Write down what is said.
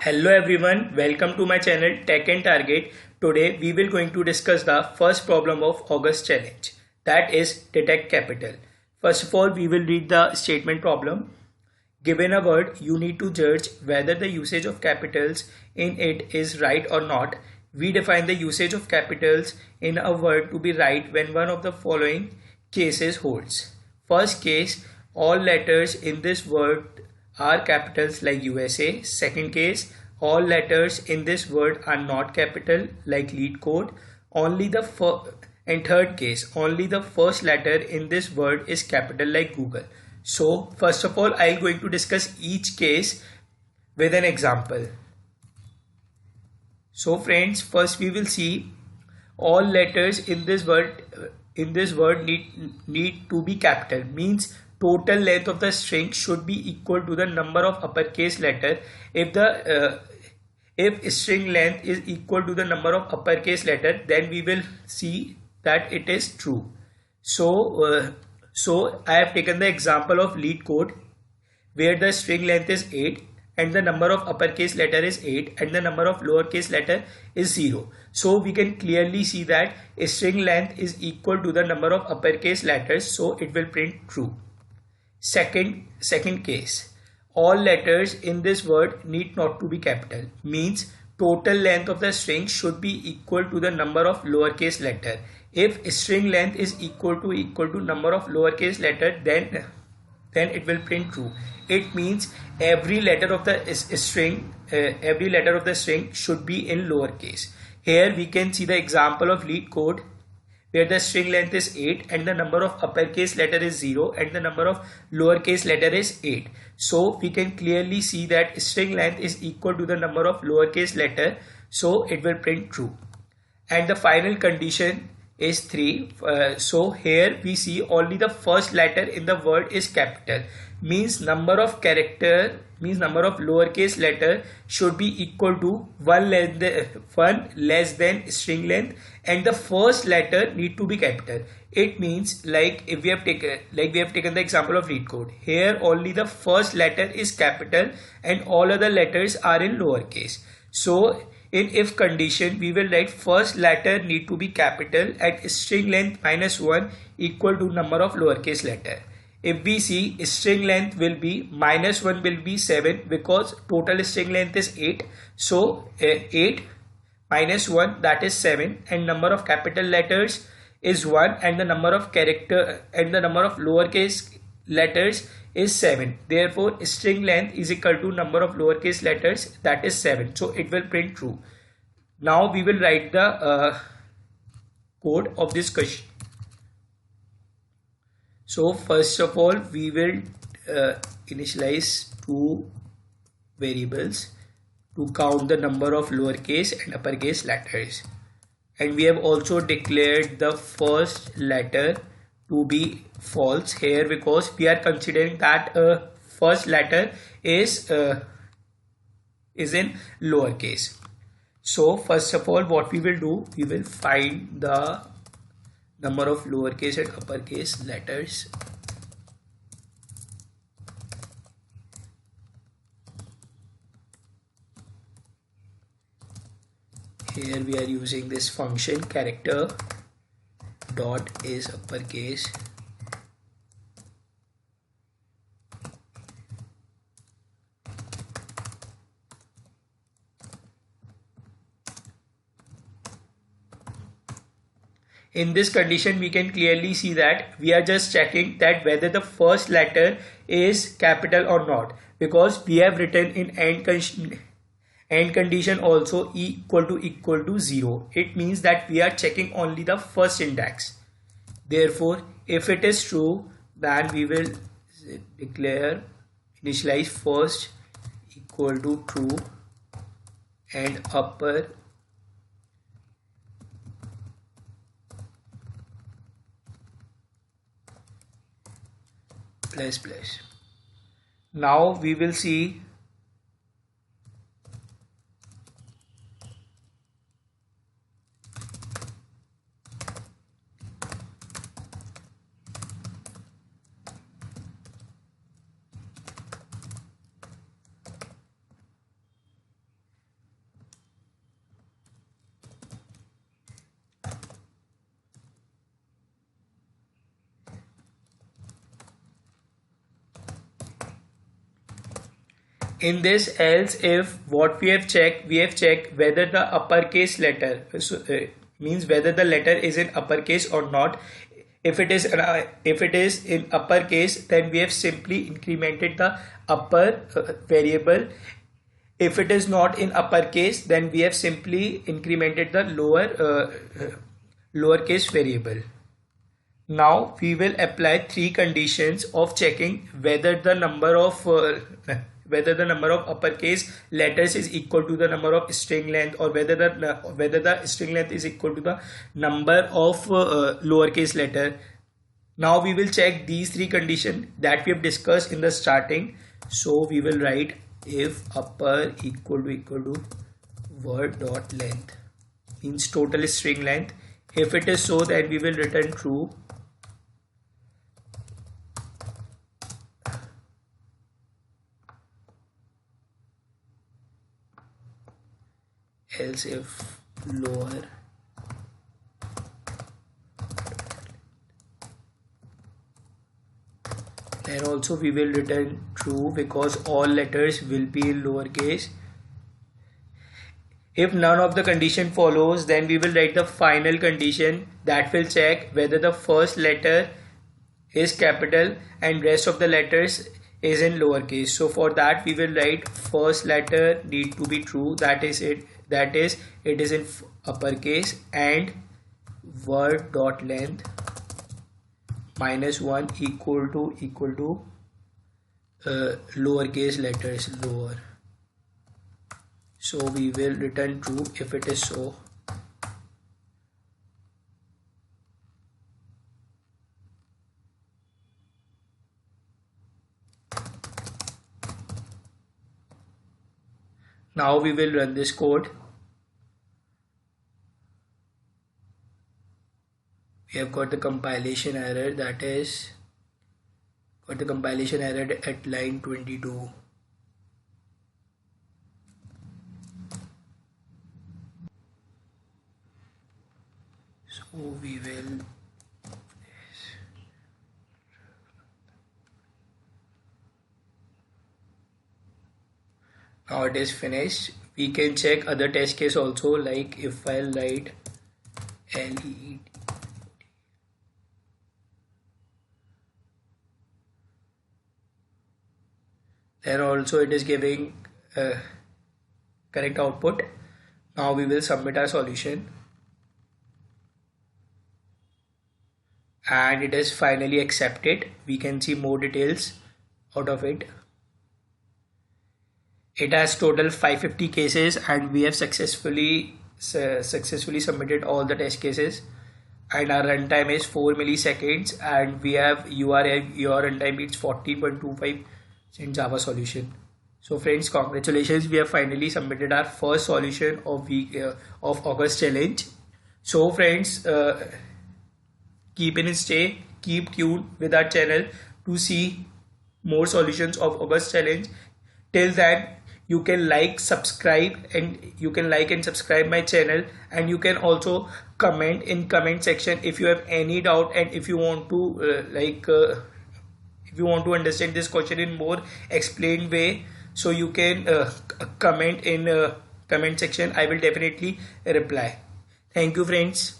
Hello everyone, welcome to my channel Tech and Target. Today we will going to discuss the first problem of August challenge, that is detect capital. First of all, we will read the statement problem. Given a word, you need to judge whether the usage of capitals in it is right or not. We define the usage of capitals in a word to be right when one of the following cases holds. First case, all letters in this word are capitals like USA. Second case, all letters in this word are not capital like lead code. Only the and third case, only the first letter in this word is capital like Google. So first of all, I'm going to discuss each case with an example. So friends, first we will see all letters in this word need to be capital, means total length of the string should be equal to the number of uppercase letter. If string length is equal to the number of uppercase letter, then we will see that it is true. So I have taken the example of lead code where the string length is 8 and the number of uppercase letter is 8 and the number of lowercase letter is 0. So we can clearly see that string length is equal to the number of uppercase letters, so it will print true. Second case, all letters in this word need not to be capital, means total length of the string should be equal to the number of lowercase letter. If string length is equal to number of lowercase letter, then it will print true. It means every letter of the string should be in lowercase. Here we can see the example of lead code where the string length is 8 and the number of uppercase letter is 0 and the number of lowercase letter is 8. So we can clearly see that string length is equal to the number of lowercase letter, so it will print true. And the final condition is 3. So here we see only the first letter in the word is capital, means number of lowercase letter should be equal to 1 less than string length and the first letter need to be capital. It means like we have taken the example of lead code. Here only the first letter is capital and all other letters are in lowercase. So in if condition, we will write first letter need to be capital and string length -1 equal to number of lowercase letter. If we see string length will be -1 will be 7 because total string length is 8. So 8 minus 1, that is 7, and number of capital letters is 1 and the number of lowercase letters is 7. Therefore string length is equal to number of lowercase letters, that is 7. So it will print true. Now we will write the code of this question. So first of all, we will initialize two variables to count the number of lowercase and uppercase letters, and we have also declared the first letter to be false here because we are considering that first letter is in lowercase. So first of all, what we will do, we will find the number of lowercase and uppercase letters. Here we are using this function character dot is uppercase In this condition, we can clearly see that we are just checking that whether the first letter is capital or not, because we have written in end condition also equal to 0. It means that we are checking only the first index. Therefore, if it is true, then we will declare initialize first equal to true and upper plus plus. Now we will see in this else if, what we have checked whether the uppercase letter, means whether the letter is in uppercase or not. If it is in uppercase, then we have simply incremented the upper variable. If it is not in uppercase, then we have simply incremented the lowercase variable. Now we will apply three conditions of checking whether the number of uppercase letters is equal to the number of string length, or whether the string length is equal to the number of lowercase letter. Now we will check these three conditions that we have discussed in the starting. So we will write if upper equal to word dot length, means total string length. If it is so, then we will return true. Else if lower, then also we will return true, because all letters will be in lowercase. If none of the condition follows, then we will write the final condition that will check whether the first letter is capital and rest of the letters is in lowercase. So for that we will write first letter need to be true, that is it is in uppercase, and word dot length -1 equal to lowercase letters lower. So we will return true if it is so. Now we will run this code. We have got the compilation error, that is got the compilation error at line 22. So we will now it is finished. We can check other test case also, like if I'll write LEET, then also it is giving correct output. Now we will submit our solution, and it is finally accepted. We can see more details out of it. It has total 550 cases, and we have successfully submitted all the test cases, and our runtime is 4 milliseconds, and we have your runtime is 14.25 in Java solution. So friends, congratulations, we have finally submitted our first solution of August challenge. So friends, keep tuned with our channel to see more solutions of August challenge. Till then, you can like and subscribe my channel, and you can also comment in comment section if you have any doubt, and if you want to if you want to understand this question in more explained way, so you can comment in comment section. I will definitely reply. Thank you friends.